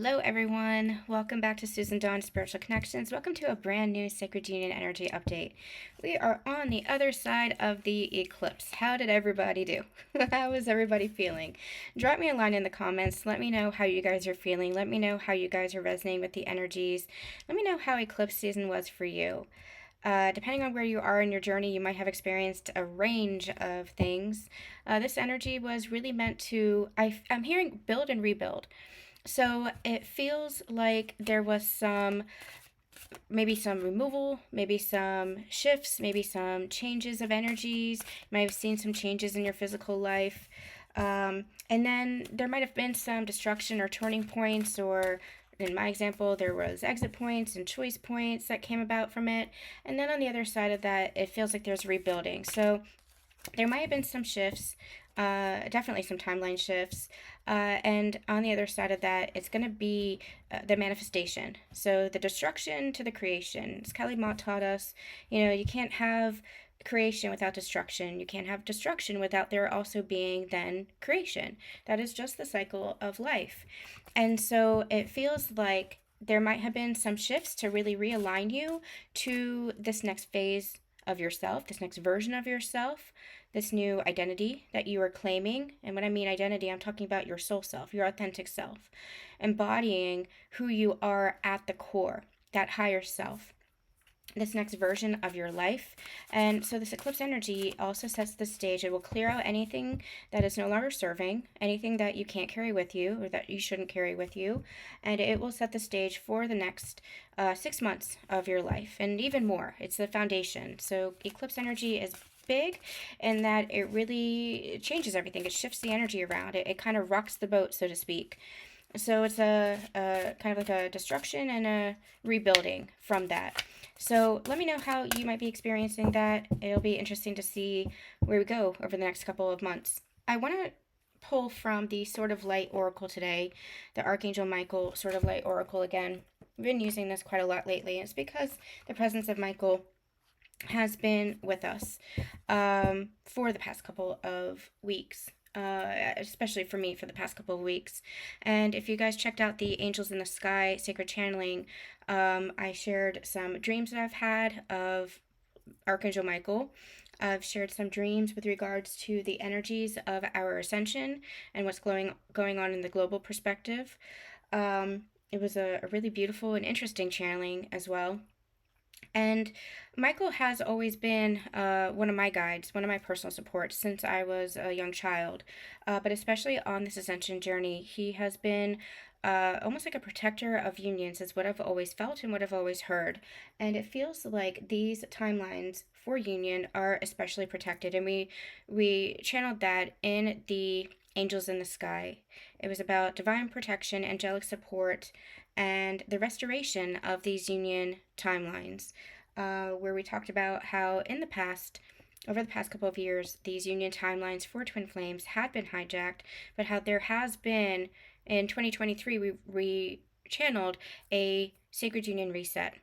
Hello everyone, welcome back to Susan Dawn Spiritual Connections. Welcome to a brand new Sacred Union Energy Update. We are on the other side of the eclipse. How did everybody do? How is everybody feeling? Drop me a line in the comments. Let me know how you guys are feeling. Let me know how you guys are resonating with the energies. Let me know how eclipse season was for you. Depending on where you are in your journey, you might have experienced a range of things. This energy was really meant to, I'm hearing build and rebuild. So it feels like there was maybe some removal, maybe some shifts, maybe some changes of energies. You might have seen some changes in your physical life. And then there might have been some destruction or turning points, or in my example, there was exit points and choice points that came about from it. And then on the other side of that, it feels like there's rebuilding. So there might have been some shifts, definitely some timeline shifts. And on the other side of that, it's going to be the manifestation. So the destruction to the creation. As Kelly Mott taught us, you can't have creation without destruction. You can't have destruction without there also being then creation. That is just the cycle of life. And so it feels like there might have been some shifts to really realign you to this next phase of yourself, this next version of yourself, this new identity that you are claiming. And when I mean identity, I'm talking about your soul self, your authentic self, embodying who you are at the core, that higher self, this next version of your life. And so this eclipse energy also sets the stage. It will clear out anything that is no longer serving, anything that you can't carry with you or that you shouldn't carry with you. And it will set the stage for the next 6 months of your life and even more. It's the foundation. So eclipse energy is big in that it really changes everything. It shifts the energy around. It kind of rocks the boat, so to speak. So it's a kind of like a destruction and a rebuilding from that. So let me know how you might be experiencing that. It'll be interesting to see where we go over the next couple of months. I want to pull from the Sword of Light Oracle today, the Archangel Michael Sword of Light Oracle again. I've been using this quite a lot lately. It's because the presence of Michael has been with us for the past couple of weeks. Especially for me for the past couple of weeks. And if you guys checked out the Angels in the Sky Sacred Channeling, I shared some dreams that I've had of Archangel Michael. I've shared some dreams with regards to the energies of our ascension and what's going on in the global perspective. It was a really beautiful and interesting channeling as well. And Michael has always been one of my guides, one of my personal supports since I was a young child. But especially on this ascension journey, he has been almost like a protector of unions, is what I've always felt and what I've always heard. And it feels like these timelines for union are especially protected. And we channeled that in the Angels in the Sky. It was about divine protection, angelic support, and the restoration of these union timelines, where we talked about how in the past, over the past couple of years, these union timelines for twin flames had been hijacked, but how there has been, in 2023, we channeled a sacred union reset.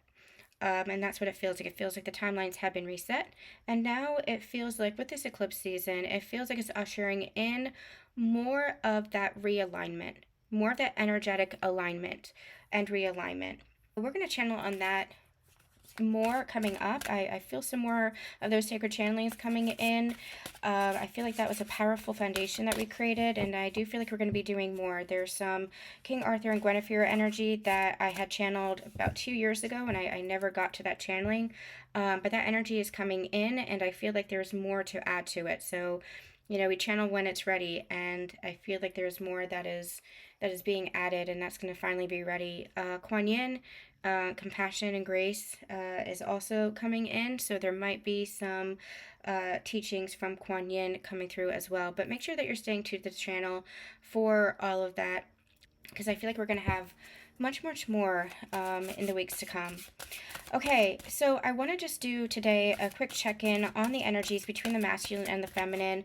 And that's what it feels like. It feels like the timelines have been reset. And now it feels like with this eclipse season, it feels like it's ushering in more of that realignment, more of that energetic alignment and realignment. We're going to channel on that more coming up. I feel some more of those sacred channelings coming in. I feel like that was a powerful foundation that we created, and I do feel like we're going to be doing more. There's some King Arthur and Guinevere energy that I had channeled about 2 years ago, and I never got to that channeling. But that energy is coming in, and I feel like there's more to add to it. So, we channel when it's ready, and I feel like there's more that is being added, and that's going to finally be ready. Kuan Yin, compassion and grace is also coming in, so there might be some teachings from Kuan Yin coming through as well. But make sure that you're staying tuned to the channel for all of that, because I feel like we're going to have much more in the weeks to come. Okay, so I want to just do today a quick check-in on the energies between the masculine and the feminine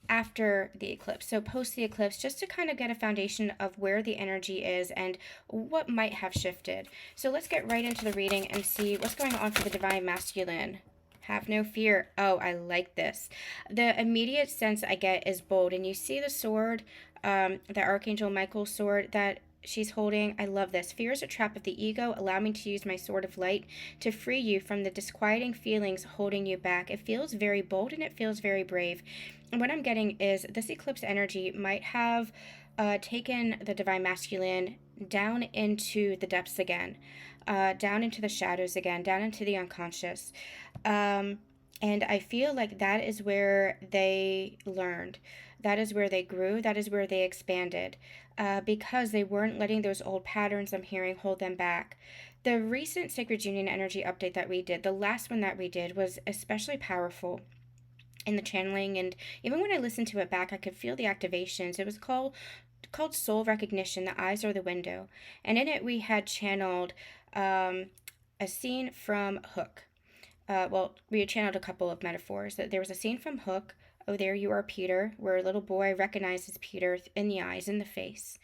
after the eclipse, so post the eclipse, just to kind of get a foundation of where the energy is and what might have shifted. So let's get right into the reading and see what's going on for the divine masculine. Have no fear. Oh, I like this. The immediate sense I get is bold, and you see the sword, the Archangel Michael's sword, that she's holding, I love this. Fear is a trap of the ego. Allow me to use my sword of light to free you from the disquieting feelings holding you back. It feels very bold and it feels very brave. And what I'm getting is this eclipse energy might have taken the divine masculine down into the depths again, down into the shadows again, down into the unconscious. And I feel like that is where they learned. That is where they grew. That is where they expanded. Because they weren't letting those old patterns I'm hearing hold them back. The recent Sacred Union energy update that we did, the last one that we did, was especially powerful in the channeling. And even when I listened to it back, I could feel the activations. It was called Soul Recognition. The eyes are the window. And in it, we had channeled a scene from Hook. We had channeled a couple of metaphors. There was a scene from Hook, "Oh, there you are, Peter," where a little boy recognizes Peter in the eyes, in the face.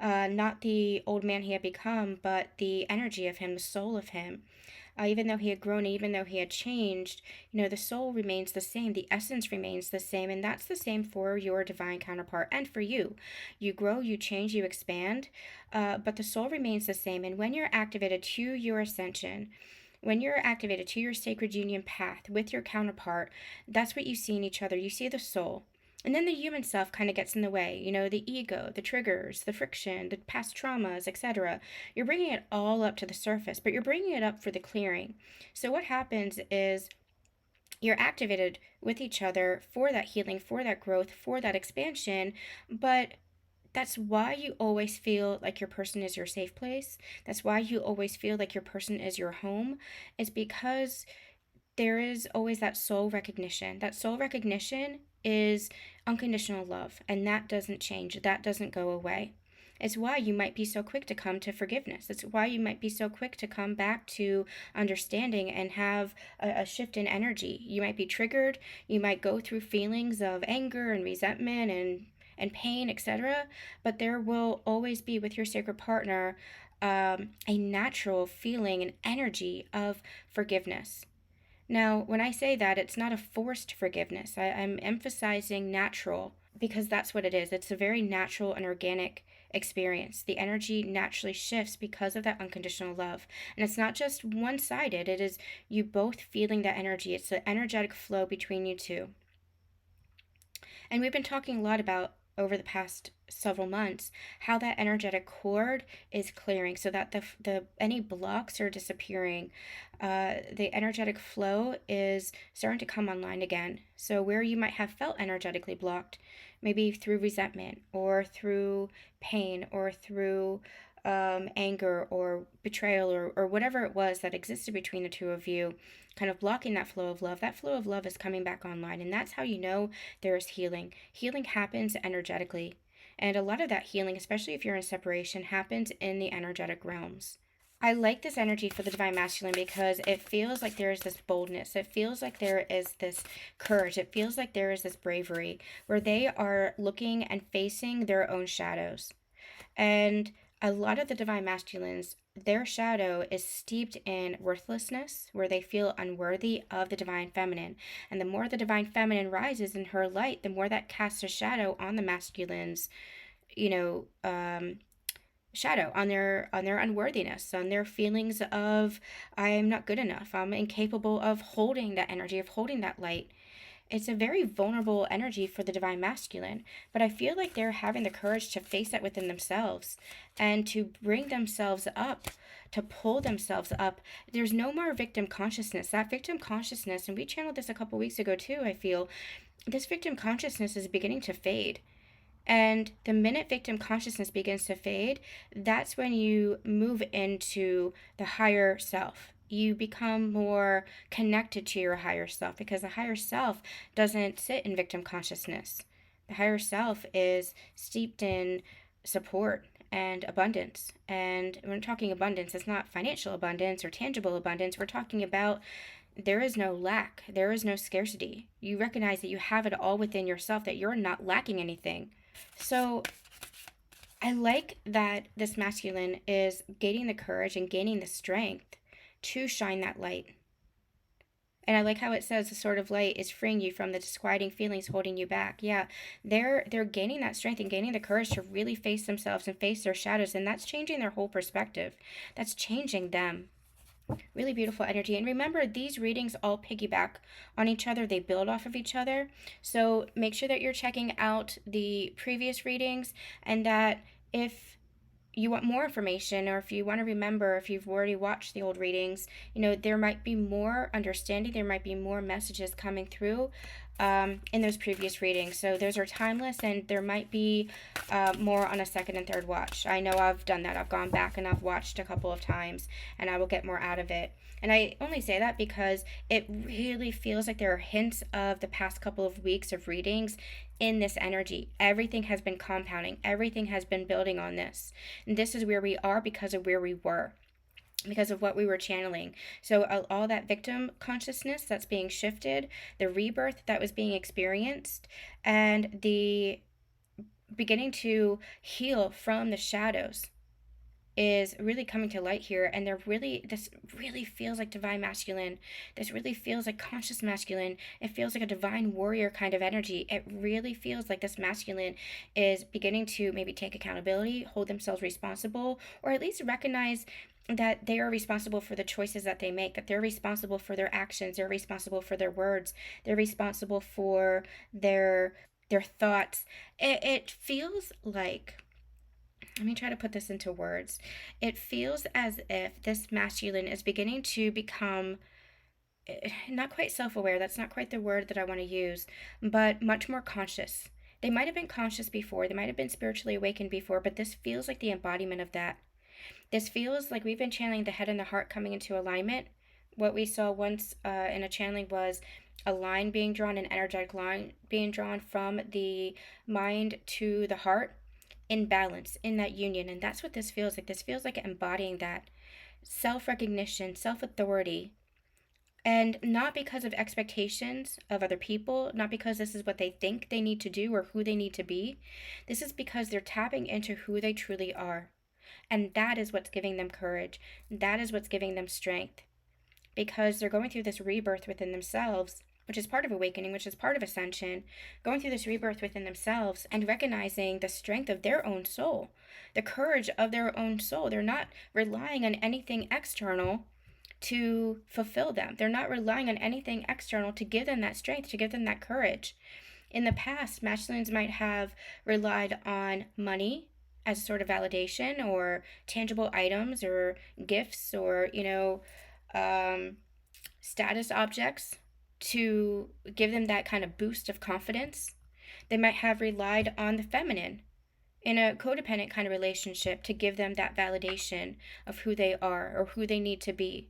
Not the old man he had become, but the energy of him, the soul of him. Even though he had grown, even though he had changed, the soul remains the same, the essence remains the same, and that's the same for your divine counterpart and for you. You grow, you change, you expand, but the soul remains the same. And when you're activated to your ascension, when you're activated to your sacred union path with your counterpart, that's what you see in each other. You see the soul. And then the human self kind of gets in the way, the ego, the triggers, the friction, the past traumas, etc. You're bringing it all up to the surface, but you're bringing it up for the clearing. So what happens is you're activated with each other for that healing, for that growth, for that expansion, but that's why you always feel like your person is your safe place. That's why you always feel like your person is your home. It's because there is always that soul recognition. That soul recognition is unconditional love, and that doesn't change. That doesn't go away. It's why you might be so quick to come to forgiveness. It's why you might be so quick to come back to understanding and have a shift in energy. You might be triggered. You might go through feelings of anger and resentment and pain, etc. But there will always be with your sacred partner a natural feeling and energy of forgiveness. Now, when I say that, it's not a forced forgiveness. I'm emphasizing natural because that's what it is. It's a very natural and organic experience. The energy naturally shifts because of that unconditional love. And it's not just one sided, it is you both feeling that energy. It's the energetic flow between you two. And we've been talking a lot about over the past several months how that energetic cord is clearing so that the any blocks are disappearing. The energetic flow is starting to come online again. So where you might have felt energetically blocked, maybe through resentment or through pain or through anger or betrayal or whatever it was that existed between the two of you, kind of blocking that flow of love is coming back online. And that's how you know there is healing. Healing happens energetically. And a lot of that healing, especially if you're in separation, happens in the energetic realms. I like this energy for the divine masculine because it feels like there is this boldness. It feels like there is this courage. It feels like there is this bravery where they are looking and facing their own shadows. And a lot of the divine masculines, their shadow is steeped in worthlessness, where they feel unworthy of the divine feminine. And the more the divine feminine rises in her light, the more that casts a shadow on the masculines, shadow on their unworthiness, on their feelings of I'm not good enough, I'm incapable of holding that energy, of holding that light. It's a very vulnerable energy for the divine masculine, but I feel like they're having the courage to face that within themselves and to bring themselves up, to pull themselves up. There's no more victim consciousness. That victim consciousness, and we channeled this a couple weeks ago too, I feel, this victim consciousness is beginning to fade. And the minute victim consciousness begins to fade, that's when you move into the higher self. You become more connected to your higher self because the higher self doesn't sit in victim consciousness. The higher self is steeped in support and abundance. And when we're talking abundance, it's not financial abundance or tangible abundance. We're talking about there is no lack, there is no scarcity. You recognize that you have it all within yourself, that you're not lacking anything. So I like that this masculine is gaining the courage and gaining the strength to shine that light. And I like how it says the sword of light is freeing you from the disquieting feelings holding you back. Yeah, they're gaining that strength and gaining the courage to really face themselves and face their shadows, and that's changing their whole perspective. That's changing them. Really beautiful energy. And remember, these readings all piggyback on each other, they build off of each other. So make sure that you're checking out the previous readings, and that if you want more information, or if you want to remember, if you've already watched the old readings, there might be more understanding, there might be more messages coming through in those previous readings. So those are timeless, and there might be more on a second and third watch. I know I've done that. I've gone back and I've watched a couple of times, and I will get more out of it. And I only say that because it really feels like there are hints of the past couple of weeks of readings in this energy. Everything has been compounding, everything has been building on this. And this is where we are because of where we were, because of what we were channeling. So all that victim consciousness that's being shifted, the rebirth that was being experienced, and the beginning to heal from the shadows is really coming to light here. And this really feels like divine masculine. This really feels like conscious masculine. It feels like a divine warrior kind of energy. It really feels like this masculine is beginning to maybe take accountability, hold themselves responsible, or at least recognize that they are responsible for the choices that they make, that they're responsible for their actions, they're responsible for their words, they're responsible for their thoughts. It feels like, let me try to put this into words. It feels as if this masculine is beginning to become not quite self-aware. That's not quite the word that I want to use, but much more conscious. They might have been conscious before, they might have been spiritually awakened before, but this feels like the embodiment of that. This feels like we've been channeling the head and the heart coming into alignment. What we saw once in a channeling was a line being drawn, an energetic line being drawn from the mind to the heart, in balance, in that union. And that's what this feels like. This feels like embodying that self recognition, self authority. And not because of expectations of other people, not because this is what they think they need to do or who they need to be. This is because they're tapping into who they truly are. And that is what's giving them courage. That is what's giving them strength. Because they're going through this rebirth within themselves, which is part of awakening, which is part of ascension, going through this rebirth within themselves and recognizing the strength of their own soul, the courage of their own soul. They're not relying on anything external to fulfill them. They're not relying on anything external to give them that strength, to give them that courage. In the past, masculines might have relied on money as a sort of validation, or tangible items or gifts, or, status objects to give them that kind of boost of confidence. They might have relied on the feminine in a codependent kind of relationship to give them that validation of who they are or who they need to be.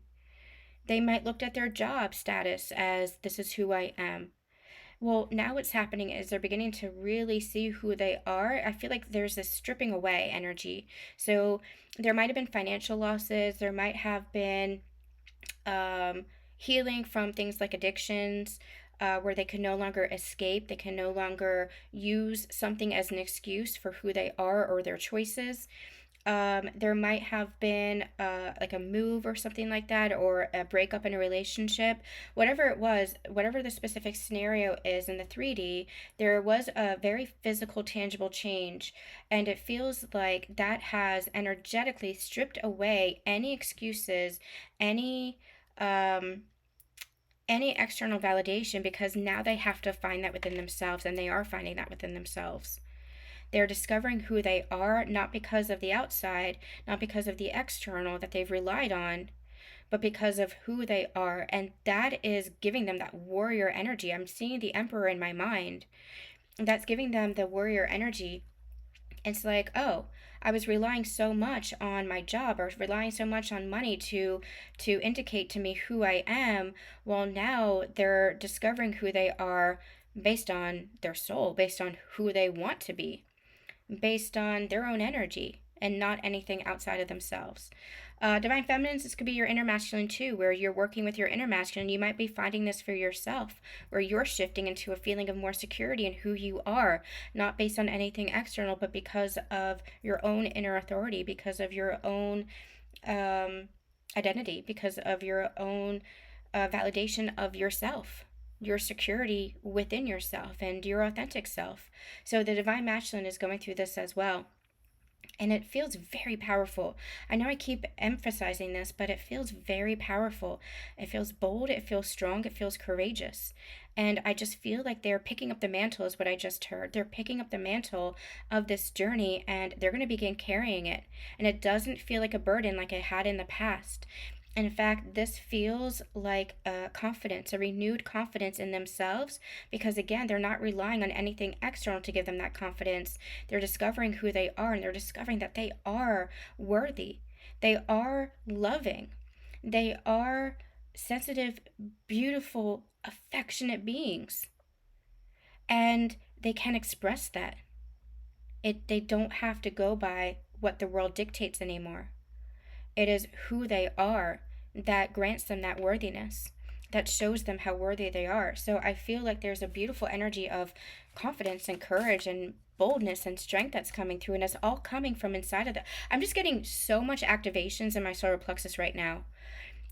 They might looked at their job status as, this is who I am. Well, now what's happening is they're beginning to really see who they are. I feel like there's this stripping away energy. So there might have been financial losses. There might have been healing from things like addictions, where they can no longer escape. They can no longer use something as an excuse for who they are or their choices. There might have been like a move or something like that, or a breakup in a relationship. Whatever it was, whatever the specific scenario is in the 3D, there was a very physical, tangible change. And it feels like that has energetically stripped away any excuses, um, any external validation, because now they have to find that within themselves, and they are finding that within themselves. They're discovering who they are, not because of the outside, not because of the external that they've relied on, but because of who they are. And that is giving them that warrior energy. I'm seeing the Emperor in my mind. That's giving them the warrior energy. It's like, oh, I was relying so much on my job, or relying so much on money to indicate to me who I am. Well, now they're discovering who they are based on their soul, based on who they want to be, based on their own energy, and not anything outside of themselves. Divine feminines, this could be your inner masculine too, where you're working with your inner masculine. You might be finding this for yourself, where you're shifting into a feeling of more security in who you are, not based on anything external, but because of your own inner authority, because of your own identity, because of your own a validation of yourself, your security within yourself and your authentic self. So the divine masculine is going through this as well. And it feels very powerful. I know I keep emphasizing this, but it feels very powerful. It feels bold, it feels strong, it feels courageous. And I just feel like they're picking up the mantle, is what I just heard. They're picking up the mantle of this journey and they're going to begin carrying it. And it doesn't feel like a burden like it had in the past. In fact, this feels like a confidence, a renewed confidence in themselves, because again, they're not relying on anything external to give them that confidence. They're discovering who they are and they're discovering that they are worthy. They are loving. They are sensitive, beautiful, affectionate beings. And they can express that. They don't have to go by what the world dictates anymore. It is who they are that grants them that worthiness, that shows them how worthy they are. So I feel like there's a beautiful energy of confidence and courage and boldness and strength that's coming through, and it's all coming from inside of that. I'm just getting so much activations in my solar plexus right now.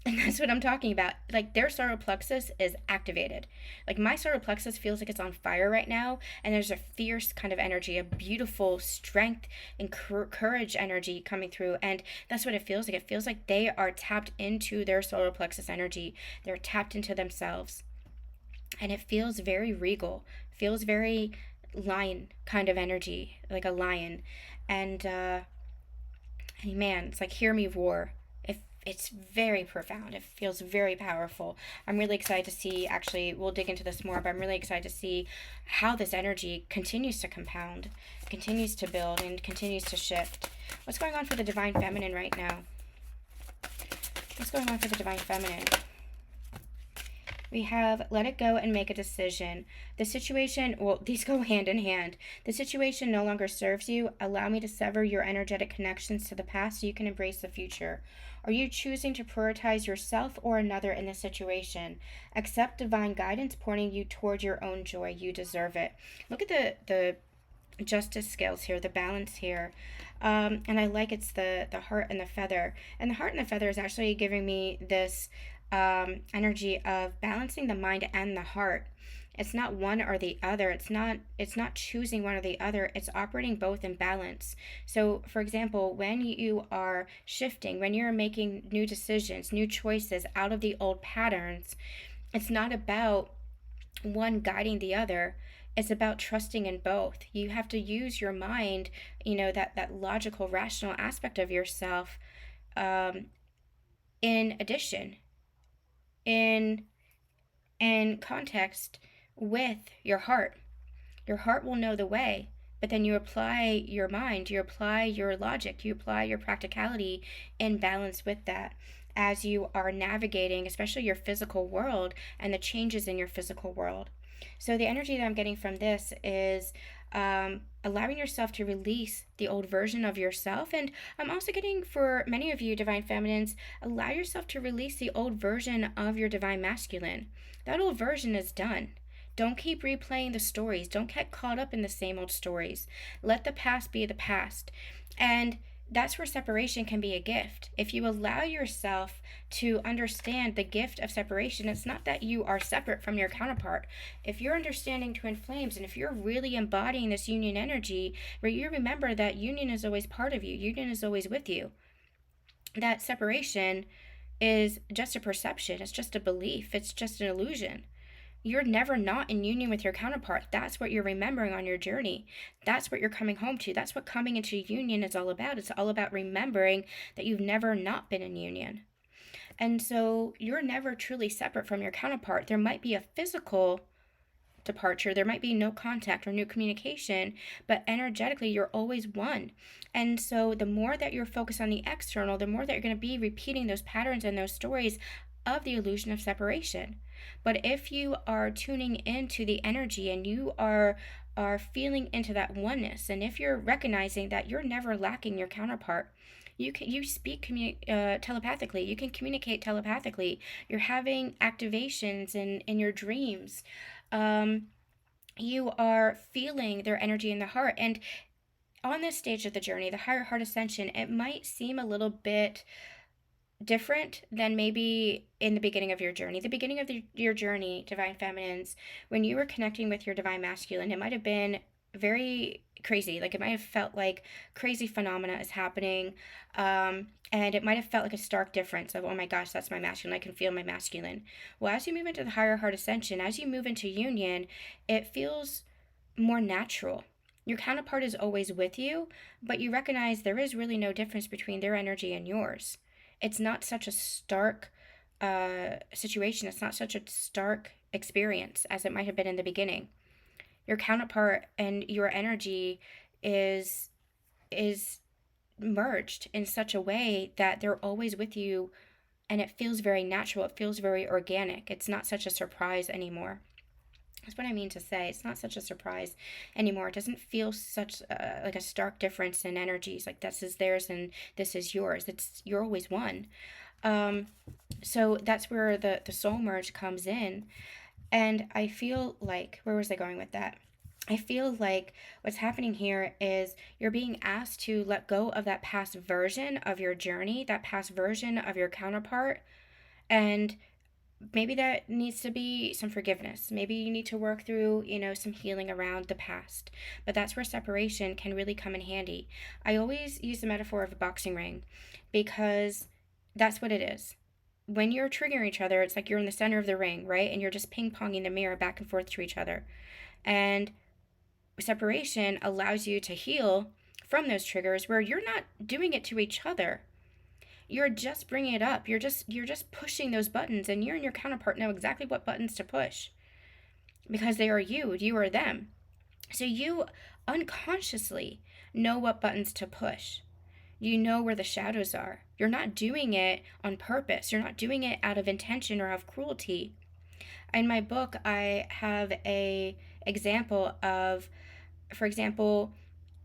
And that's what I'm talking about. Like their solar plexus is activated. Like my solar plexus feels like it's on fire right now. And there's a fierce kind of energy, a beautiful strength and courage energy coming through. And that's what it feels like. It feels like they are tapped into their solar plexus energy. They're tapped into themselves. And it feels very regal. Feels very lion kind of energy, like a lion. And man, it's like hear me roar. It's very profound. It feels very powerful. I'm really excited to see, actually, we'll dig into this more, but I'm really excited to see how this energy continues to compound, continues to build, and continues to shift. What's going on for the divine feminine right now? What's going on for the divine feminine? We have let it go and make a decision. The situation, well, these go hand in hand. The situation no longer serves you. Allow me to sever your energetic connections to the past so you can embrace the future. Are you choosing to prioritize yourself or another in this situation? Accept divine guidance pointing you toward your own joy. You deserve it. Look at the justice scales here, the balance here. And I like it's the heart and the feather. And the heart and the feather is actually giving me this energy of balancing the mind and the heart. It's not one or the other. It's not choosing one or the other. It's operating both in balance. So for example, when you are shifting, when you're making new decisions, new choices out of the old patterns, it's not about one guiding the other. It's about trusting in both. You have to use your mind, that logical, rational aspect of yourself, in addition, in context with your heart. Your heart will know the way, but then you apply your mind, you apply your logic, you apply your practicality in balance with that as you are navigating, especially your physical world and the changes in your physical world. So the energy that I'm getting from this is allowing yourself to release the old version of yourself. And I'm also getting, for many of you divine feminines, allow yourself to release the old version of your divine masculine. That old version is done. Don't keep replaying the stories. Don't get caught up in the same old stories. Let the past be the past. And that's where separation can be a gift. If you allow yourself to understand the gift of separation, it's not that you are separate from your counterpart. If you're understanding twin flames and if you're really embodying this union energy, where you remember that union is always part of you, union is always with you, that separation is just a perception, it's just a belief, it's just an illusion. You're never not in union with your counterpart. That's what you're remembering on your journey. That's what you're coming home to. That's what coming into union is all about. It's all about remembering that you've never not been in union. And so you're never truly separate from your counterpart. There might be a physical departure, there might be no contact or no communication, but energetically you're always one. And so the more that you're focused on the external, the more that you're going to be repeating those patterns and those stories of the illusion of separation. But if you are tuning into the energy and you are feeling into that oneness, and if you're recognizing that you're never lacking your counterpart, you speak telepathically, you can communicate telepathically, you're having activations in your dreams, you are feeling their energy in the heart. And on this stage of the journey, the higher heart ascension, it might seem a little bit different than maybe in the beginning of your journey. The beginning of your journey, divine feminines, when you were connecting with your divine masculine, it might have been very crazy. Like, it might have felt like crazy phenomena is happening. And it might have felt like a stark difference of, oh my gosh, that's my masculine. I can feel my masculine. Well, as you move into the higher heart ascension, as you move into union, it feels more natural. Your counterpart is always with you, but you recognize there is really no difference between their energy and yours. It's not such a stark situation. It's not such a stark experience as it might have been in the beginning. Your counterpart and your energy is merged in such a way that they're always with you, and it feels very natural. It feels very organic. It's not such a surprise anymore. That's what I mean to say. It's not such a surprise anymore. It doesn't feel such like a stark difference in energies. Like, this is theirs and this is yours. You're always one. So that's where the soul merge comes in. And I feel like, where was I going with that? I feel like what's happening here is you're being asked to let go of that past version of your journey, that past version of your counterpart, and maybe that needs to be some forgiveness. Maybe you need to work through, some healing around the past. But that's where separation can really come in handy. I always use the metaphor of a boxing ring because that's what it is. When you're triggering each other, it's like you're in the center of the ring, right? And you're just ping-ponging the mirror back and forth to each other. And separation allows you to heal from those triggers where you're not doing it to each other. You're just bringing it up. You're just pushing those buttons, and you and your counterpart know exactly what buttons to push because they are you are them. So you unconsciously know what buttons to push. You know where the shadows are. You're not doing it on purpose. You're not doing it out of intention or out of cruelty. In my book, I have a example of, for example,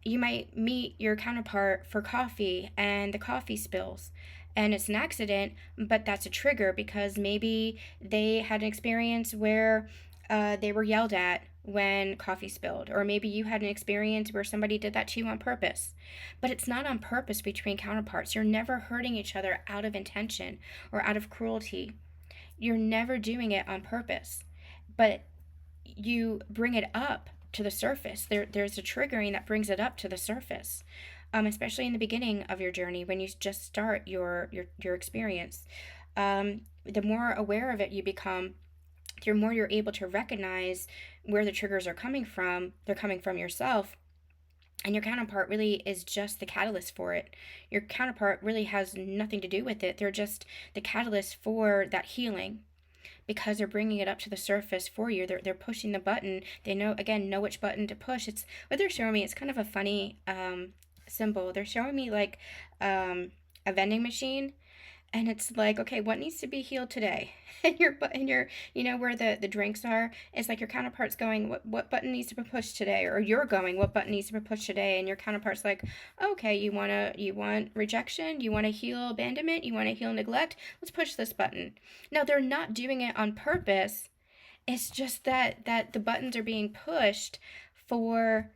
you might meet your counterpart for coffee and the coffee spills. And it's an accident, but that's a trigger because maybe they had an experience where they were yelled at when coffee spilled. Or maybe you had an experience where somebody did that to you on purpose. But it's not on purpose between counterparts. You're never hurting each other out of intention or out of cruelty. You're never doing it on purpose. But you bring it up to the surface. There's a triggering that brings it up to the surface, especially in the beginning of your journey when you just start your experience. The more aware of it you become, the more you're able to recognize where the triggers are coming from. They're coming from yourself. And your counterpart really is just the catalyst for it. Your counterpart really has nothing to do with it. They're just the catalyst for that healing, because they're bringing it up to the surface for you. They're pushing the button. They know which button to push. It's what they're showing me. It's kind of a funny symbol. They're showing me like a vending machine, and it's like, okay, what needs to be healed today? And your where the drinks are, it's like your counterpart's going, what button needs to be pushed today? Or you're going, what button needs to be pushed today? And your counterpart's like, okay, you want rejection, you want to heal abandonment, you want to heal neglect, let's push this button. No, they're not doing it on purpose. It's just that the buttons are being pushed for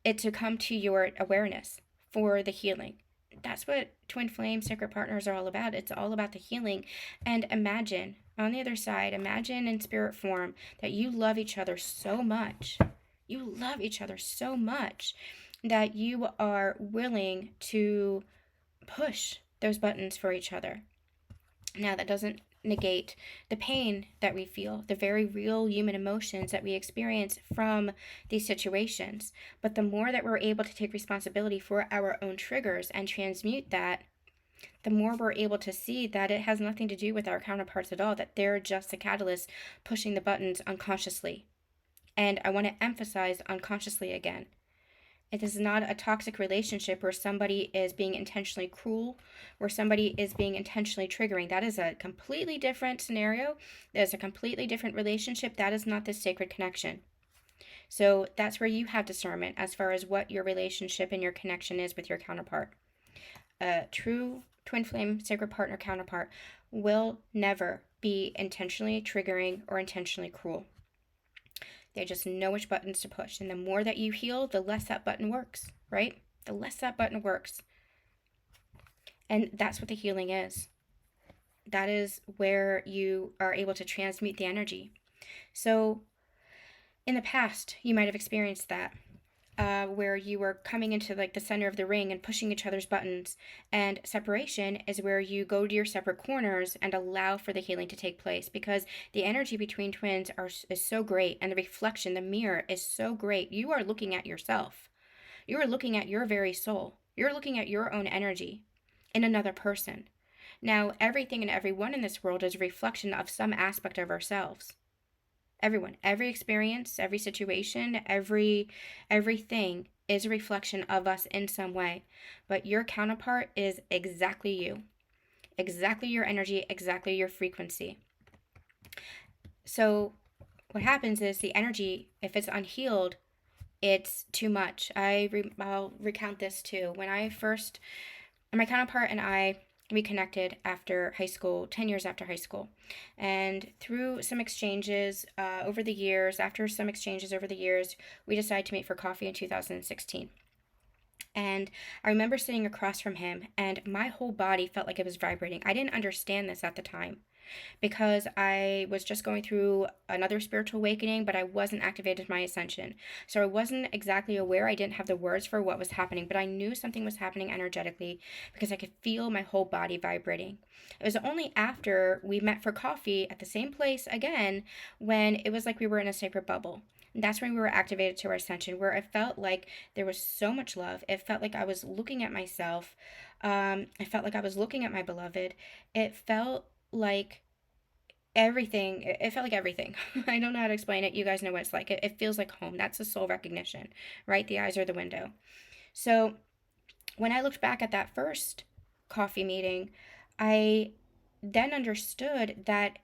it to come to your awareness, for the healing. That's what twin flame sacred partners are all about. It's all about the healing. And imagine on the other side, imagine in spirit form that you love each other so much. You love each other so much that you are willing to push those buttons for each other. Now, that doesn't negate the pain that we feel, the very real human emotions that we experience from these situations. But the more that we're able to take responsibility for our own triggers and transmute that, the more we're able to see that it has nothing to do with our counterparts at all, that they're just a catalyst pushing the buttons unconsciously. And I want to emphasize unconsciously again. It is not a toxic relationship where somebody is being intentionally cruel, where somebody is being intentionally triggering. That is a completely different scenario. That is a completely different relationship. That is not the sacred connection. So that's where you have discernment as far as what your relationship and your connection is with your counterpart. A true twin flame sacred partner counterpart will never be intentionally triggering or intentionally cruel. They just know which buttons to push. And the more that you heal, the less that button works, right? The less that button works. And that's what the healing is. That is where you are able to transmute the energy. So in the past, you might have experienced that. Where you were coming into like the center of the ring and pushing each other's buttons. And separation is where you go to your separate corners and allow for the healing to take place, because the energy between twins is so great, and the reflection, the mirror is so great. You are looking at yourself. You are looking at your very soul. You're looking at your own energy in another person. Now, everything and everyone in this world is a reflection of some aspect of ourselves. Everyone, every experience, every situation, everything is a reflection of us in some way. But your counterpart is exactly you, exactly your energy, exactly your frequency. So what happens is the energy, if it's unhealed, it's too much. I'll recount this too. When my counterpart and I reconnected after high school, 10 years after high school. And through some exchanges over the years, we decided to meet for coffee in 2016. And I remember sitting across from him, and my whole body felt like it was vibrating. I didn't understand this at the time, because I was just going through another spiritual awakening, but I wasn't activated my ascension. So I wasn't exactly aware. I didn't have the words for what was happening, but I knew something was happening energetically because I could feel my whole body vibrating. It was only after we met for coffee at the same place again when it was like we were in a sacred bubble. And that's when we were activated to our ascension, where it felt like there was so much love. It felt like I was looking at myself. It felt like I was looking at my beloved. It felt like everything. I don't know how to explain it. You guys know what it's like. It feels like home. That's the soul recognition, right? The eyes are the window. So when I looked back at that first coffee meeting, I then understood that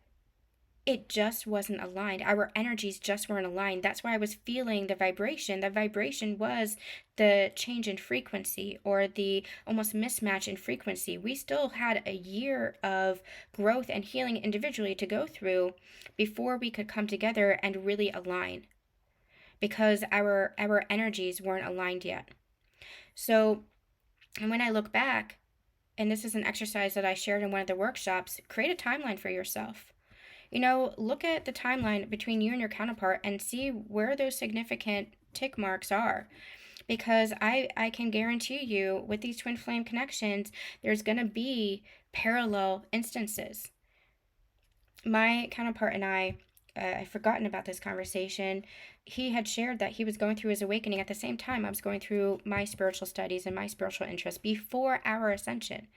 it just wasn't aligned. Our energies just weren't aligned. That's why I was feeling the vibration. The vibration was the change in frequency, or the almost mismatch in frequency. We still had a year of growth and healing individually to go through before we could come together and really align, because our energies weren't aligned yet. So, and when I look back, and this is an exercise that I shared in one of the workshops, create a timeline for yourself. Look at the timeline between you and your counterpart and see where those significant tick marks are. Because I can guarantee you, with these twin flame connections, there's going to be parallel instances. My counterpart and I've forgotten about this conversation. He had shared that he was going through his awakening at the same time I was going through my spiritual studies and my spiritual interests before our ascension.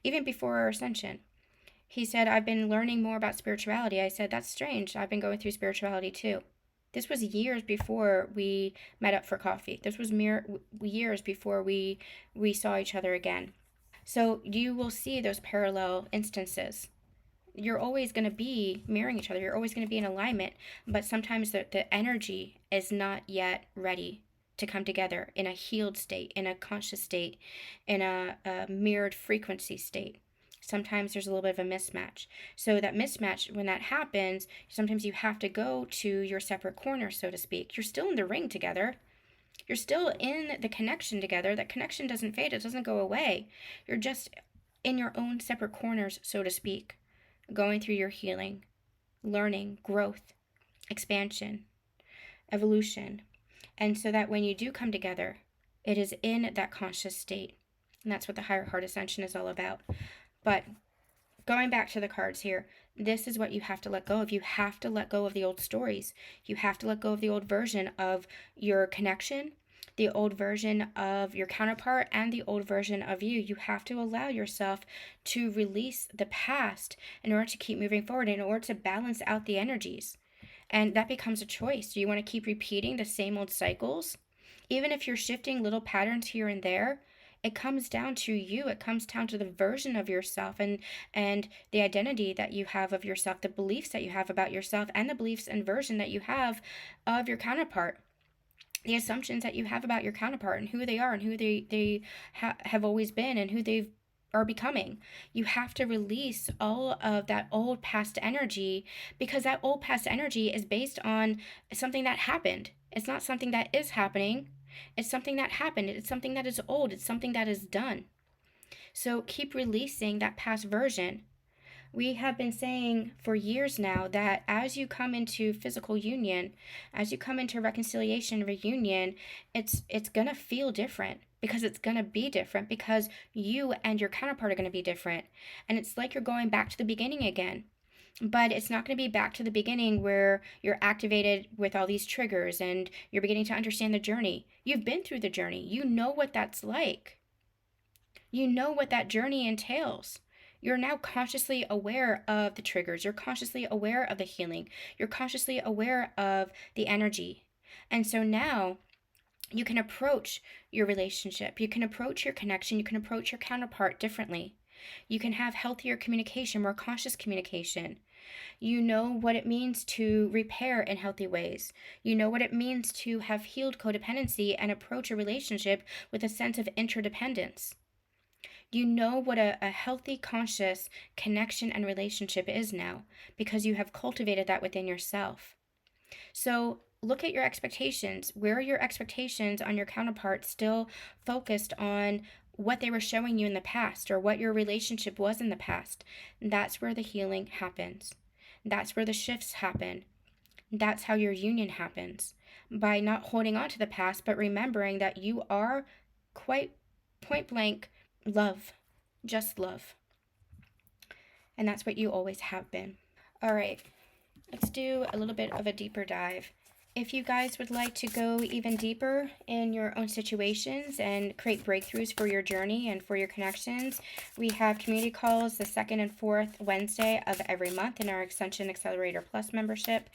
Even before our ascension. He said, I've been learning more about spirituality. I said, that's strange. I've been going through spirituality too. This was years before we met up for coffee. This was years before we saw each other again. So you will see those parallel instances. You're always going to be mirroring each other. You're always going to be in alignment. But sometimes the energy is not yet ready to come together in a healed state, in a conscious state, in a mirrored frequency state. Sometimes there's a little bit of a mismatch. So that mismatch, when that happens, sometimes you have to go to your separate corners, so to speak. You're still in the ring together. You're still in the connection together. That connection doesn't fade. It doesn't go away. You're just in your own separate corners, so to speak, going through your healing, learning, growth, expansion, evolution. And so that when you do come together, it is in that conscious state. And that's what the higher heart ascension is all about. But going back to the cards here, this is what you have to let go of. You have to let go of the old stories. You have to let go of the old version of your connection, the old version of your counterpart, and the old version of you. You have to allow yourself to release the past in order to keep moving forward, in order to balance out the energies. And that becomes a choice. Do you want to keep repeating the same old cycles? Even if you're shifting little patterns here and there, it comes down to you. It comes down to the version of yourself and the identity that you have of yourself, the beliefs that you have about yourself, and the beliefs and version that you have of your counterpart. The assumptions that you have about your counterpart and who they are and who they have always been and who they are becoming. You have to release all of that old past energy, because that old past energy is based on something that happened. It's not something that is happening. It's something that happened. It's something that is old. It's something that is done. So keep releasing that past version. We have been saying for years now that as you come into physical union, as you come into reconciliation, reunion, it's going to feel different, because it's going to be different, because you and your counterpart are going to be different. And it's like you're going back to the beginning again. But it's not going to be back to the beginning where you're activated with all these triggers and you're beginning to understand the journey. You've been through the journey. You know what that's like. You know what that journey entails. You're now consciously aware of the triggers. You're consciously aware of the healing. You're consciously aware of the energy. And so now you can approach your relationship. You can approach your connection. You can approach your counterpart differently. You can have healthier communication, more conscious communication. You know what it means to repair in healthy ways. You know what it means to have healed codependency and approach a relationship with a sense of interdependence. You know what a healthy, conscious connection and relationship is now, because you have cultivated that within yourself. So look at your expectations. Where are your expectations on your counterpart still focused on what they were showing you in the past, or what your relationship was in the past? That's where the healing happens. That's where the shifts happen. That's how your union happens. By not holding on to the past, but remembering that you are quite point blank love, just love. And that's what you always have been. All right, let's do a little bit of a deeper dive. If you guys would like to go even deeper in your own situations and create breakthroughs for your journey and for your connections, we have community calls the second and fourth Wednesday of every month in our Ascension Accelerator Plus membership.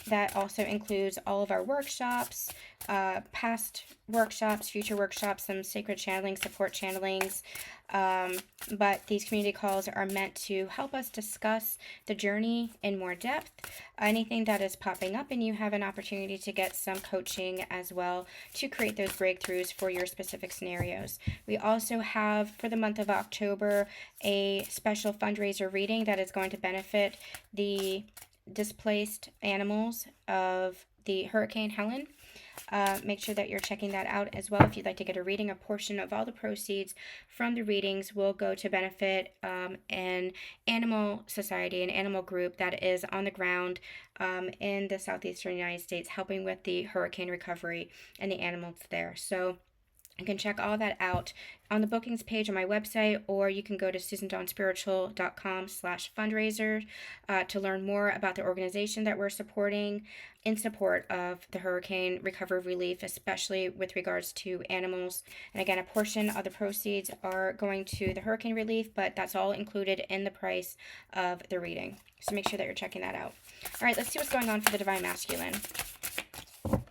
That also includes all of our workshops, past workshops, future workshops, some sacred channeling, support channelings. But these community calls are meant to help us discuss the journey in more depth, anything that is popping up, and you have an opportunity to get some coaching as well to create those breakthroughs for your specific scenarios. We also have, for the month of October, a special fundraiser reading that is going to benefit the displaced animals of the Hurricane Helen. Make sure that you're checking that out as well. If you'd like to get a reading, a portion of all the proceeds from the readings will go to benefit an animal society, an animal group that is on the ground in the southeastern United States, helping with the hurricane recovery and the animals there. So you can check all that out on the bookings page on my website, or you can go to susandawnspiritual.com/fundraiser to learn more about the organization that we're supporting in support of the hurricane recovery relief, especially with regards to animals. And again, a portion of the proceeds are going to the hurricane relief, but that's all included in the price of the reading. So make sure that you're checking that out. All right, let's see what's going on for the Divine Masculine. I'm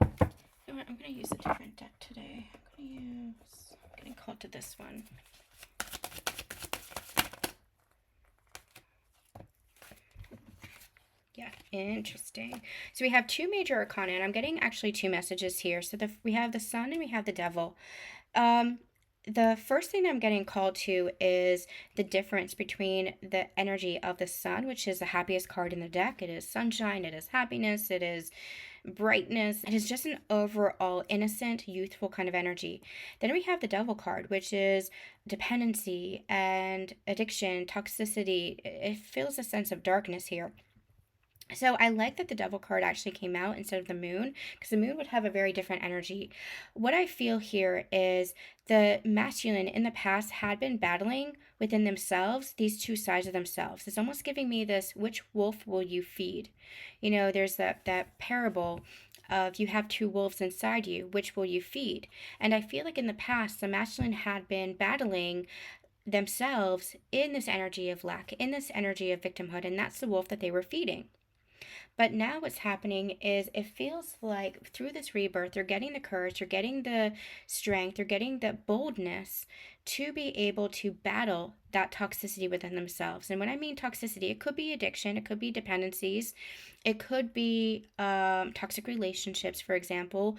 going to use a different deck today. I'm getting called to this one. Yeah, interesting. So we have two major arcana, and I'm getting actually two messages here. So we have the Sun and we have the Devil. The first thing I'm getting called to is the difference between the energy of the Sun, which is the happiest card in the deck. It is sunshine, it is happiness, it is brightness. It is just an overall innocent, youthful kind of energy. Then we have the Devil card, which is dependency and addiction, toxicity. It feels a sense of darkness here. So I like that the Devil card actually came out instead of the Moon, because the Moon would have a very different energy. What I feel here is the masculine in the past had been battling within themselves, these two sides of themselves. It's almost giving me this, which wolf will you feed? You know, there's that parable of you have two wolves inside you, which will you feed? And I feel like in the past, the masculine had been battling themselves in this energy of lack, in this energy of victimhood, and that's the wolf that they were feeding. But now what's happening is it feels like through this rebirth, they're getting the courage, they're getting the strength, they're getting the boldness to be able to battle that toxicity within themselves. And when I mean toxicity, it could be addiction, it could be dependencies, it could be toxic relationships, for example,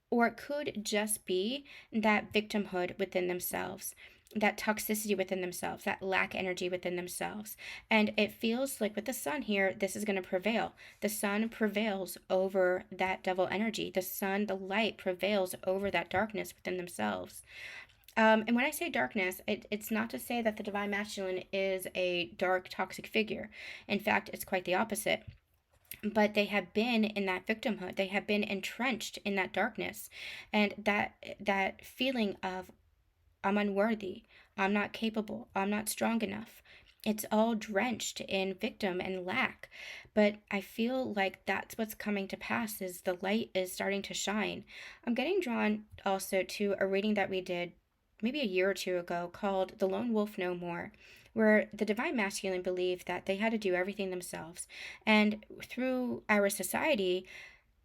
or it could just be that victimhood within themselves, that toxicity within themselves, that lack energy within themselves. And it feels like with the Sun here, this is going to prevail. The Sun prevails over that Devil energy. The Sun, the light, prevails over that darkness within themselves. And when I say darkness, it's not to say that the divine masculine is a dark, toxic figure. In fact, it's quite the opposite. But they have been in that victimhood. They have been entrenched in that darkness, and that feeling of I'm unworthy, I'm not capable, I'm not strong enough. It's all drenched in victim and lack. But I feel like that's what's coming to pass is the light is starting to shine. I'm getting drawn also to a reading that we did maybe a year or two ago called The Lone Wolf No More, where the divine masculine believed that they had to do everything themselves. And through our society,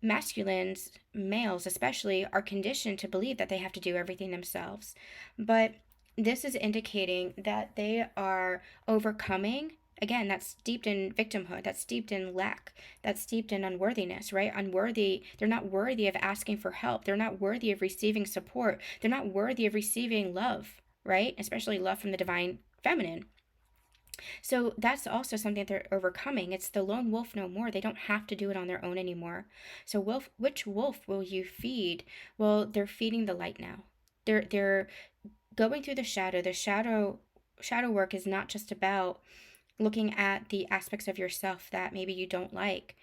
masculines, males especially, are conditioned to believe that they have to do everything themselves. But this is indicating that they are overcoming. Again, that's steeped in victimhood, that's steeped in lack, that's steeped in unworthiness, right? Unworthy, they're not worthy of asking for help. They're not worthy of receiving support. They're not worthy of receiving love, right? Especially love from the divine feminine. So that's also something that they're overcoming. It's the lone wolf no more. They don't have to do it on their own anymore. So which wolf will you feed? Well, they're feeding the light now. They're going through the shadow. The shadow work is not just about looking at the aspects of yourself that maybe you don't like.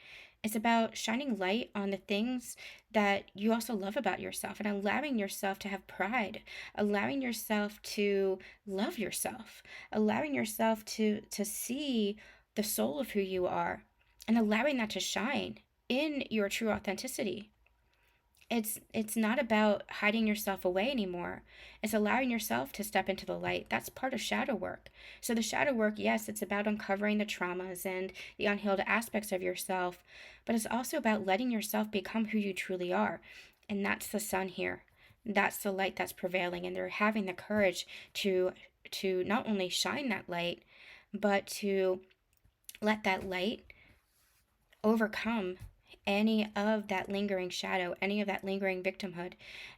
It's about shining light on the things that you also love about yourself and allowing yourself to have pride, allowing yourself to love yourself, allowing yourself to see the soul of who you are and allowing that to shine in your true authenticity. It's not about hiding yourself away anymore. It's allowing yourself to step into the light. That's part of shadow work. So the shadow work, yes, it's about uncovering the traumas and the unhealed aspects of yourself, but it's also about letting yourself become who you truly are. And that's the sun here. That's the light that's prevailing, and they're having the courage to not only shine that light, but to let that light overcome any of that lingering shadow, any of that lingering victimhood,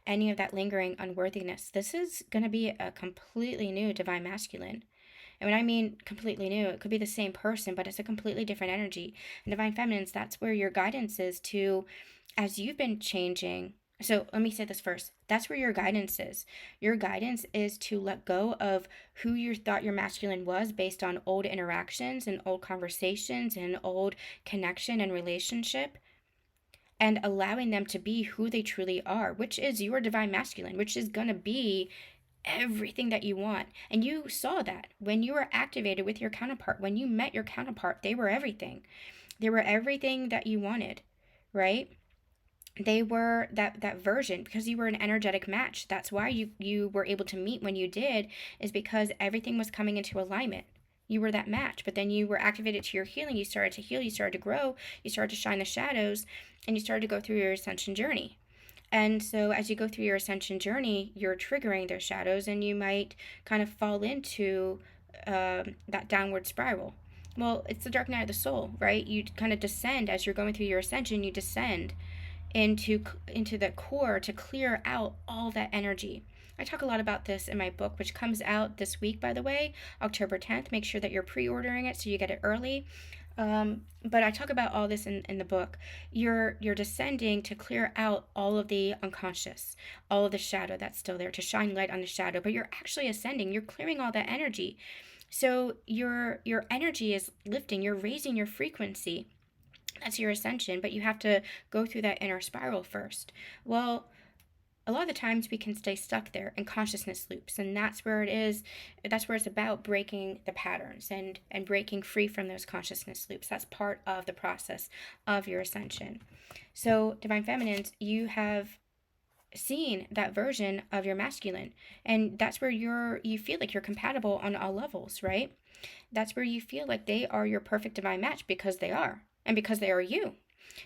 any of that lingering unworthiness. This is going to be a completely new divine masculine. And when I mean completely new, it could be the same person, but it's a completely different energy. And divine feminines, that's where your guidance is to, as you've been changing. So let me say this first. That's where your guidance is. Your guidance is to let go of who you thought your masculine was based on old interactions and old conversations and old connection and relationship, and allowing them to be who they truly are, which is your divine masculine, which is going to be everything that you want. And you saw that when you were activated with your counterpart. When you met your counterpart, they were everything. They were everything that you wanted, right? They were that version because you were an energetic match. That's why you were able to meet when you did, is because everything was coming into alignment. You were that match, but then you were activated to your healing. You started to heal, you started to grow, you started to shine the shadows, and you started to go through your ascension journey. And so as you go through your ascension journey, you're triggering those shadows, and you might kind of fall into that downward spiral. Well, it's the dark night of the soul, right? You kind of descend as you're going through your ascension. You descend into the core to clear out all that energy. I talk a lot about this in my book, which comes out this week, by the way, October 10th. Make sure that you're pre-ordering it so you get it early. But I talk about all this in the book. You're descending to clear out all of the unconscious, all of the shadow that's still there, to shine light on the shadow. But you're actually ascending. You're clearing all that energy. So your energy is lifting. You're raising your frequency. That's your ascension, but you have to go through that inner spiral first. Well, a lot of the times we can stay stuck there in consciousness loops, and that's where it is. That's where it's about breaking the patterns and breaking free from those consciousness loops. That's part of the process of your ascension. So divine feminines, you have seen that version of your masculine, and that's where you feel like you're compatible on all levels, right? That's where you feel like they are your perfect divine match, because they are, and because they are you.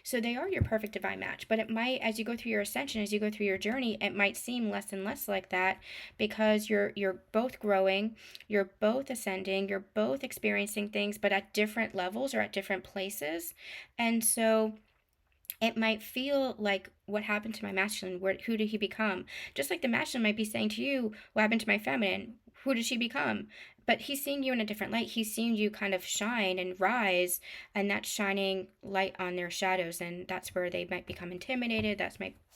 So they are your perfect divine match. But it might, as you go through your ascension, as you go through your journey, it might seem less and less like that, because you're both growing, you're both ascending, you're both experiencing things, but at different levels or at different places. And so it might feel like, what happened to my masculine? Who did he become? Just like the masculine might be saying to you, what happened to my feminine? Who did she become? But he's seeing you in a different light. He's seeing you kind of shine and rise, and that's shining light on their shadows, and that's where they might become intimidated.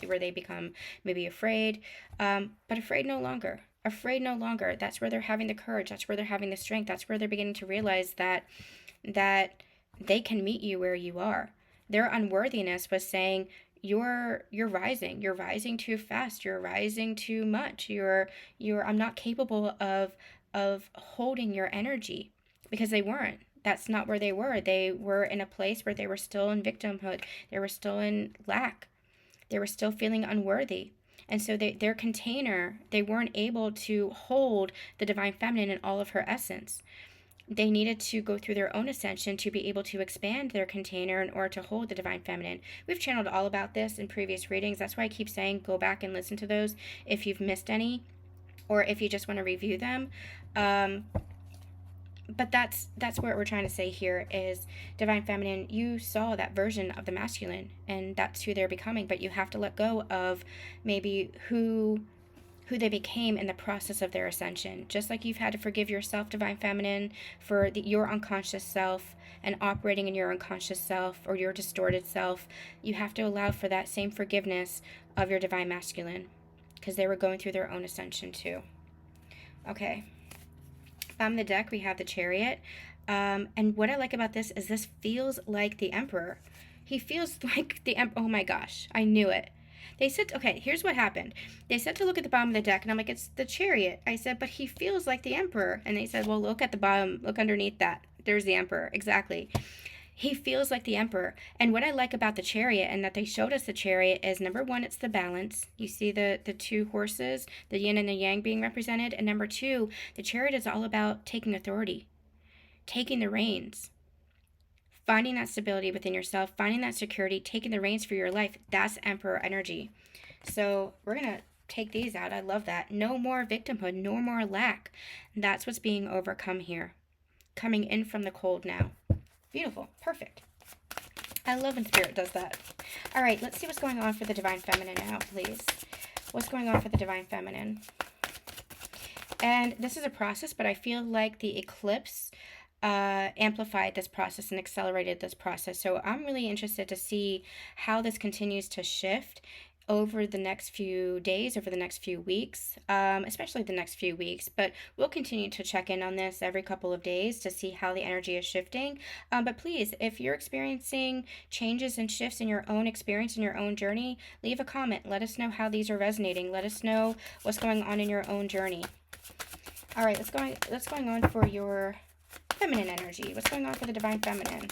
Where they become maybe afraid, but afraid no longer. afraid no longer. That's where they're having the courage. That's where they're having the strength. That's where they're beginning to realize that they can meet you where you are. Their unworthiness was saying, you're rising. You're rising too fast. You're rising too much. I'm not capable of holding your energy, because they weren't. That's not where they were. They were in a place where they were still in victimhood. They were still in lack. They were still feeling unworthy. And so their container, they weren't able to hold the divine feminine in all of her essence. They needed to go through their own ascension to be able to expand their container in order to hold the divine feminine. We've channeled all about this in previous readings. That's why I keep saying go back and listen to those if you've missed any, or if you just want to review them. But that's what we're trying to say here is divine feminine, you saw that version of the masculine, and that's who they're becoming, but you have to let go of maybe who they became in the process of their ascension. Just like you've had to forgive yourself, divine feminine, for your unconscious self and operating in your unconscious self or your distorted self, you have to allow for that same forgiveness of your divine masculine, because they were going through their own ascension too. Okay. On the deck, we have the Chariot. And what I like about this is this feels like the Emperor. He feels like the Emperor. Oh my gosh, I knew it. They said, okay, here's what happened. They said to look at the bottom of the deck, and I'm like, it's the Chariot. I said, but he feels like the Emperor. And they said, well, look at the bottom, look underneath that. There's the Emperor, exactly. He feels like the Emperor. And what I like about the Chariot, and that they showed us the Chariot, is number one, it's the balance. You see the two horses, the yin and the yang being represented. And number two, the Chariot is all about taking authority, taking the reins, finding that stability within yourself, finding that security, taking the reins for your life. That's Emperor energy. So we're going to take these out. I love that. No more victimhood, no more lack. That's what's being overcome here. Coming in from the cold now. Beautiful. Perfect. I love when Spirit does that. All right, let's see what's going on for the Divine Feminine now, please. What's going on for the Divine Feminine? And this is a process, but I feel like the eclipse amplified this process and accelerated this process. So I'm really interested to see how this continues to shift over the next few days, over the next few weeks, especially the next few weeks. But we'll continue to check in on this every couple of days to see how the energy is shifting. But please, if you're experiencing changes and shifts in your own experience, in your own journey, leave a comment. Let us know how these are resonating. Let us know what's going on in your own journey. All right, what's going on for your feminine energy? What's going on for the Divine Feminine?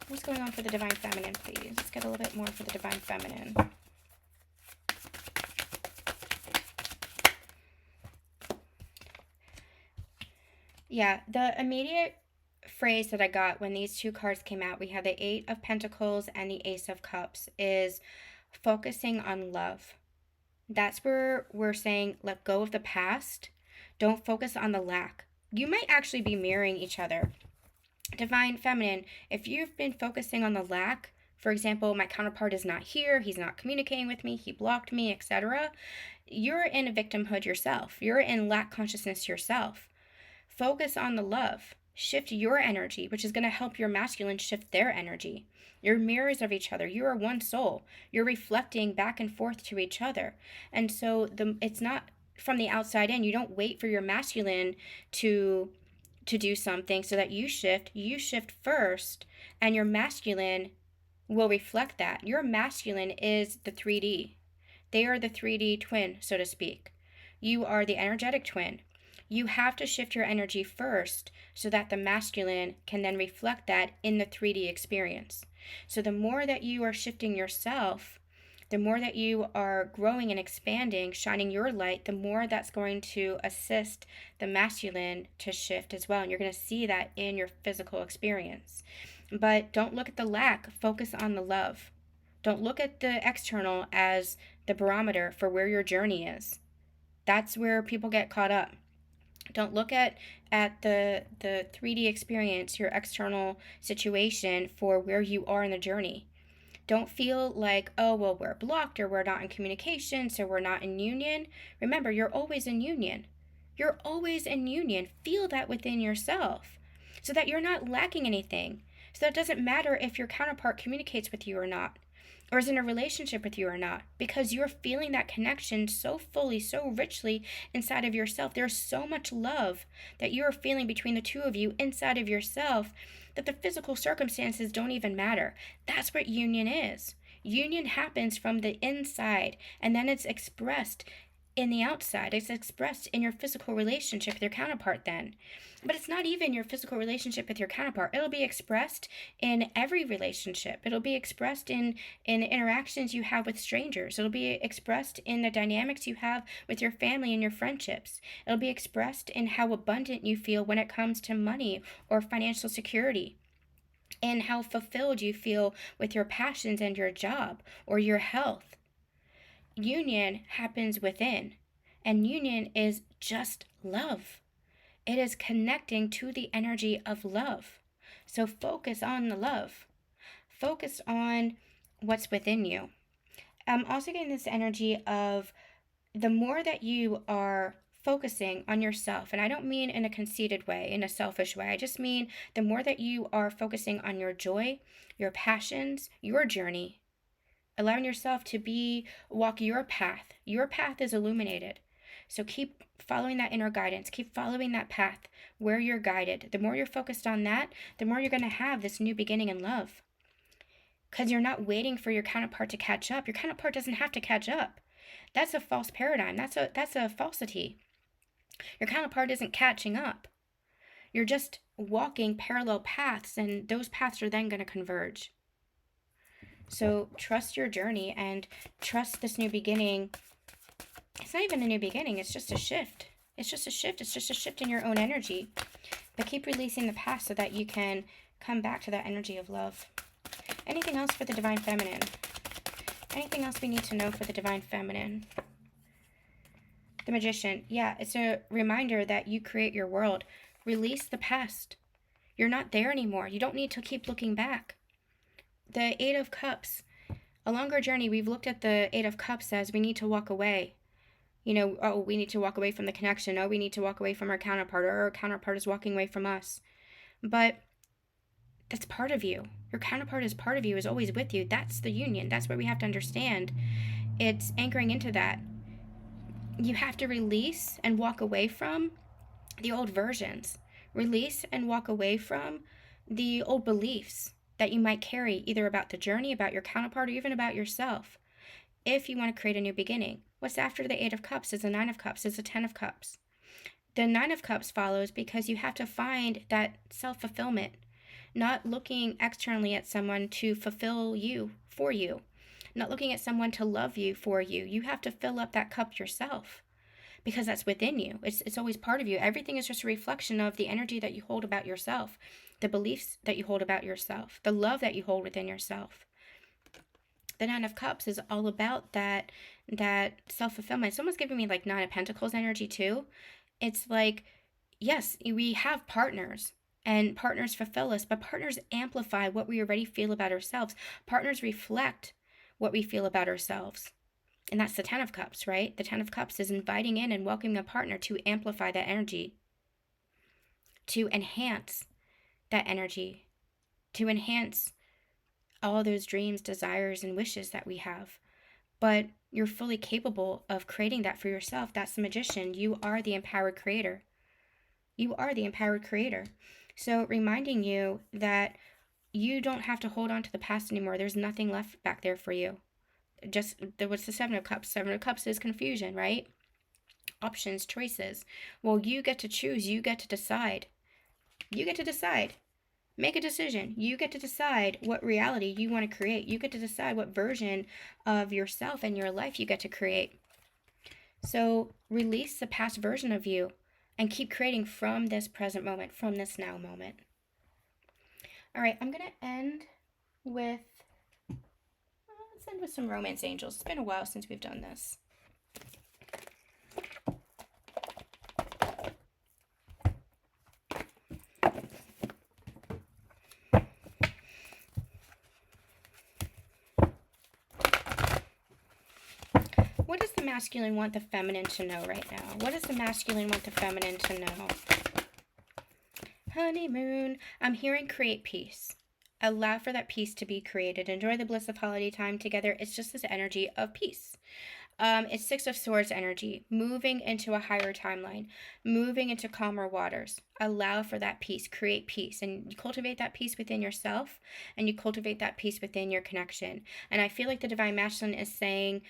What's going on for the Divine Feminine, please? Let's get a little bit more for the Divine Feminine. Yeah, the immediate phrase that I got when these two cards came out, we have the Eight of Pentacles and the Ace of Cups, is focusing on love. That's where we're saying let go of the past. Don't focus on the lack. You might actually be mirroring each other. Divine Feminine, if you've been focusing on the lack, for example, my counterpart is not here, he's not communicating with me, he blocked me, etc., you're in a victimhood yourself. You're in lack consciousness yourself. Focus on the love. Shift your energy, which is going to help your masculine shift their energy. You're mirrors of each other. You are one soul. You're reflecting back and forth to each other. And so it's not from the outside in. You don't wait for your masculine to do something so that you shift first, and your masculine will reflect that. Your masculine is the 3D. They are the 3D twin, so to speak. You are the energetic twin. You have to shift your energy first so that the masculine can then reflect that in the 3D experience. So the more that you are shifting yourself, the more that you are growing and expanding, shining your light, the more that's going to assist the masculine to shift as well. And you're going to see that in your physical experience. But don't look at the lack. Focus on the love. Don't look at the external as the barometer for where your journey is. That's where people get caught up. Don't look at the 3D experience, your external situation, for where you are in the journey. Don't feel like, oh, well, we're blocked or we're not in communication, so we're not in union. Remember, you're always in union. You're always in union. Feel that within yourself so that you're not lacking anything. So that it doesn't matter if your counterpart communicates with you or not, or is in a relationship with you or not, because you're feeling that connection so fully, so richly inside of yourself. There's so much love that you're feeling between the two of you inside of yourself that the physical circumstances don't even matter. That's what union is. Union happens from the inside, and then it's expressed in the outside. It's expressed in your physical relationship with your counterpart then. But it's not even your physical relationship with your counterpart. It'll be expressed in every relationship. It'll be expressed in interactions you have with strangers. It'll be expressed in the dynamics you have with your family and your friendships. It'll be expressed in how abundant you feel when it comes to money or financial security, and how fulfilled you feel with your passions and your job or your health. Union happens within, and union is just love. It is connecting to the energy of love. So focus on the love. Focus on what's within you. I'm also getting this energy of the more that you are focusing on yourself, and I don't mean in a conceited way, in a selfish way. I just mean the more that you are focusing on your joy, your passions, your journey, allowing yourself to walk your path. Your path is illuminated. So keep following that inner guidance. Keep following that path where you're guided. The more you're focused on that, the more you're going to have this new beginning in love. Because you're not waiting for your counterpart to catch up. Your counterpart doesn't have to catch up. That's a false paradigm. That's a falsity. Your counterpart isn't catching up. You're just walking parallel paths, and those paths are then going to converge. So trust your journey and trust this new beginning. It's not even a new beginning. It's just a shift. It's just a shift. It's just a shift in your own energy. But keep releasing the past so that you can come back to that energy of love. Anything else for the Divine Feminine? Anything else we need to know for the Divine Feminine? The Magician. Yeah, it's a reminder that you create your world. Release the past. You're not there anymore. You don't need to keep looking back. The Eight of Cups. Along our journey, we've looked at the Eight of Cups as we need to walk away. You know, oh, we need to walk away from the connection. Oh, we need to walk away from our counterpart, or our counterpart is walking away from us. But that's part of you. Your counterpart is part of you, is always with you. That's the union. That's what we have to understand. It's anchoring into that. You have to release and walk away from the old versions. Release and walk away from the old beliefs that you might carry, either about the journey, about your counterpart, or even about yourself, if you want to create a new beginning. What's after the Eight of Cups is the Nine of Cups, is the Ten of Cups. The Nine of Cups follows because you have to find that self-fulfillment, not looking externally at someone to fulfill you, for you, not looking at someone to love you, for you. You have to fill up that cup yourself, because that's within you. It's always part of you. Everything is just a reflection of the energy that you hold about yourself, the beliefs that you hold about yourself, the love that you hold within yourself. The Nine of Cups is all about that self-fulfillment. Someone's giving me like Nine of Pentacles energy too. It's like, yes, we have partners, and partners fulfill us, but partners amplify what we already feel about ourselves. Partners reflect what we feel about ourselves. And that's the Ten of Cups, right? The Ten of Cups is inviting in and welcoming a partner to amplify that energy, to enhance that energy, to enhance all those dreams, desires, and wishes that we have. But you're fully capable of creating that for yourself. That's the Magician. You are the empowered creator. You are the empowered creator. So reminding you that you don't have to hold on to the past anymore. There's nothing left back there for you. Just, what's the Seven of Cups? Seven of Cups is confusion, right? Options, choices. Well, you get to choose. You get to decide. You get to decide. Make a decision. You get to decide what reality you want to create. You get to decide what version of yourself and your life you get to create. So release the past version of you and keep creating from this present moment, from this now moment. All right, I'm going to end with, let's end with some romance angels. It's been a while since we've done this. What does the masculine want the feminine to know right now? What does the masculine want the feminine to know? Honeymoon. I'm hearing create peace. Allow for that peace to be created. Enjoy the bliss of holiday time together. It's just this energy of peace. It's Six of Swords energy, moving into a higher timeline, moving into calmer waters. Allow for that peace, create peace, and you cultivate that peace within yourself, and you cultivate that peace within your connection. And I feel like the Divine Masculine is saying,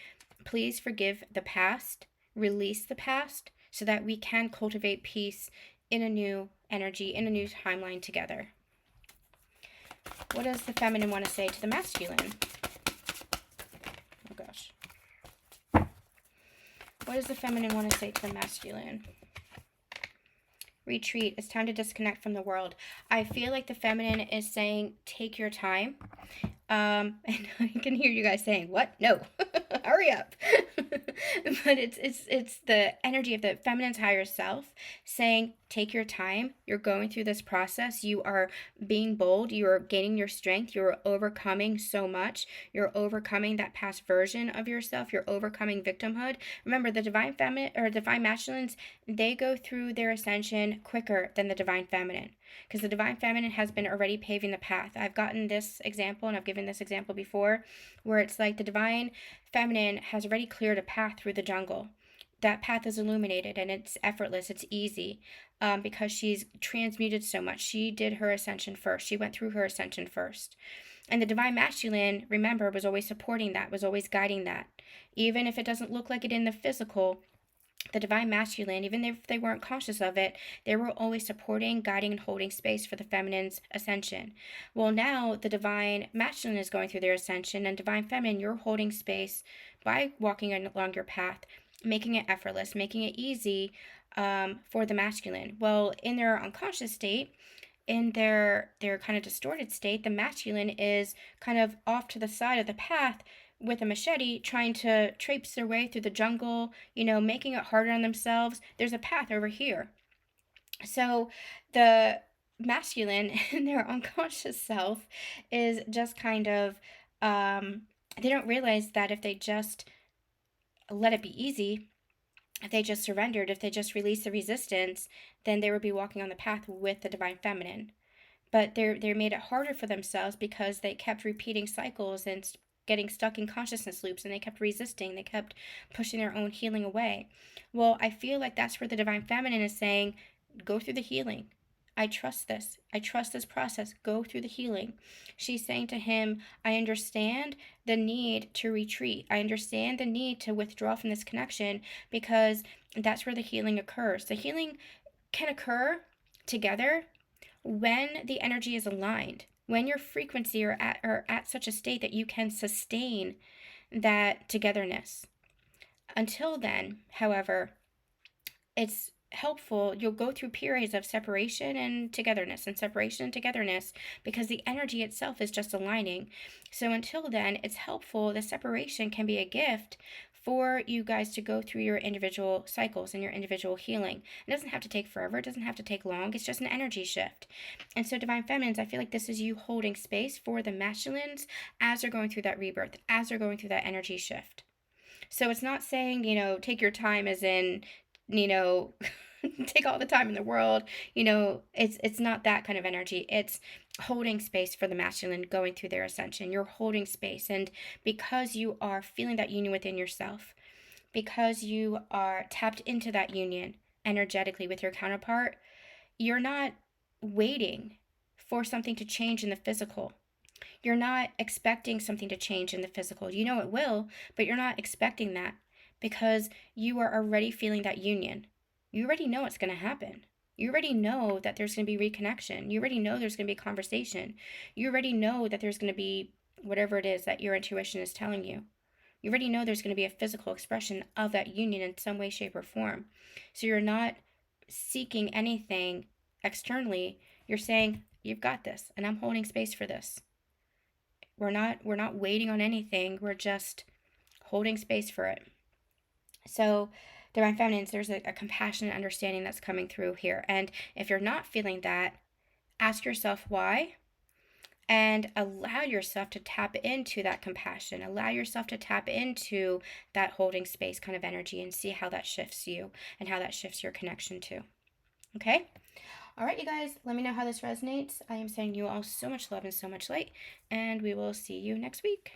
please forgive the past, release the past, so that we can cultivate peace in a new energy, in a new timeline together. What does the feminine want to say to the masculine? Oh gosh. What does the feminine want to say to the masculine? Retreat. It's time to disconnect from the world. I feel like the feminine is saying, take your time. And I can hear you guys saying, what? No, hurry up. But it's the energy of the feminine's higher self saying, take your time. You're going through this process. You are being bold. You are gaining your strength. You're overcoming so much. You're overcoming that past version of yourself. You're overcoming victimhood. Remember, the divine feminine or divine masculines, they go through their ascension quicker than the divine feminine, because the divine feminine has been already paving the path. I've gotten this example, and I've given this example before, where it's like the divine feminine has already cleared a path through the jungle. That path is illuminated, and it's effortless, it's easy, because she's transmuted so much. She did her ascension first. She went through her ascension first. And the divine masculine, remember, was always supporting that, was always guiding that. Even if it doesn't look like it in the physical, the divine masculine, even if they weren't conscious of it, they were always supporting, guiding, and holding space for the feminine's ascension. Well, now the divine masculine is going through their ascension, and divine feminine, you're holding space by walking along your path, making it effortless, making it easy for the masculine. Well, in their unconscious state, in their kind of distorted state, the masculine is kind of off to the side of the path with a machete, trying to traipse their way through the jungle, making it harder on themselves. There's a path over here. So the masculine in their unconscious self is just kind of, they don't realize that if they just let it be easy, if they just surrendered, if they just released the resistance, then they would be walking on the path with the divine feminine. But they made it harder for themselves because they kept repeating cycles and getting stuck in consciousness loops, and they kept resisting. They kept pushing their own healing away. Well, I feel like that's where the divine feminine is saying, go through the healing. I trust this. I trust this process. Go through the healing. She's saying to him, I understand the need to retreat. I understand the need to withdraw from this connection, because that's where the healing occurs. The healing can occur together when the energy is aligned, when your frequency are at such a state that you can sustain that togetherness. Until then, however, it's helpful. You'll go through periods of separation and togetherness, because the energy itself is just aligning. So until then, it's helpful. The separation can be a gift for you guys to go through your individual cycles and your individual healing. It doesn't have to take forever. It doesn't have to take long. It's just an energy shift. And so divine feminines, I feel like this is you holding space for the masculines as they're going through that rebirth, as they're going through that energy shift. So it's not saying, take your time as in, take all the time in the world. It's not that kind of energy. It's holding space for the masculine going through their ascension. You're holding space, and because you are feeling that union within yourself, because you are tapped into that union energetically with your counterpart, you're not waiting for something to change in the physical. You're not expecting something to change in the physical. You know it will, but you're not expecting that, because you are already feeling that union. You already know it's going to happen. You already know that there's going to be reconnection. You already know there's going to be conversation. You already know that there's going to be whatever it is that your intuition is telling you. You already know there's going to be a physical expression of that union in some way, shape, or form. So you're not seeking anything externally. You're saying, you've got this, and I'm holding space for this. We're not waiting on anything. We're just holding space for it. So divine feminines, there's a compassionate understanding that's coming through here. And if you're not feeling that, ask yourself why, and allow yourself to tap into that compassion. Allow yourself to tap into that holding space kind of energy, and see how that shifts you and how that shifts your connection too. Okay? All right, you guys, let me know how this resonates. I am sending you all so much love and so much light, and we will see you next week.